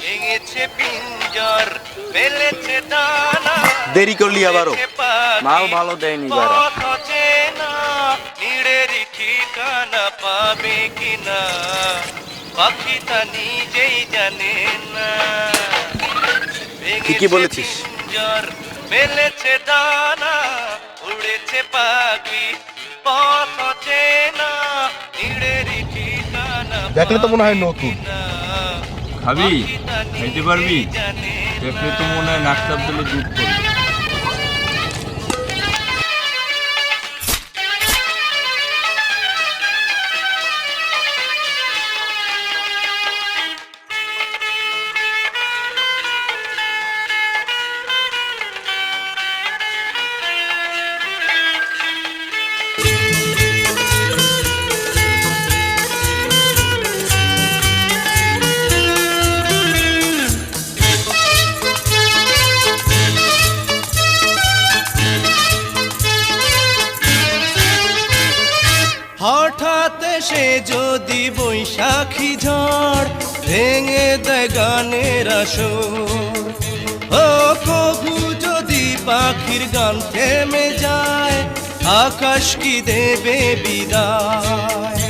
ভেঙেছে পিঞ্জর মেলেছে দানা, দেরি করলি আবারও। মাল ভালো দেয়নি যারা। নিড়েরই ঠিকানা পাবে কিনা পাখি তা নিজেই জানে না। ঠিকই বলেছিস। পিঞ্জর মেলেছে দানা, উড়েছে পাখি পথ চেনা, নিড়েরই ঠিকানা দেখলে তো মনে হয় নতুন। খাবি? খাইতে পারবি? দেখলে তো মনে হয় নাক চাপ দিলে দুধ পড়বে। হঠাৎ সে যদি বৈশাখী ঝড় ভেঙে দেয় গানের আসর, ও কবু যদি পাখির গান থেমে যায়, আকাশ কি দেবে বিদায়।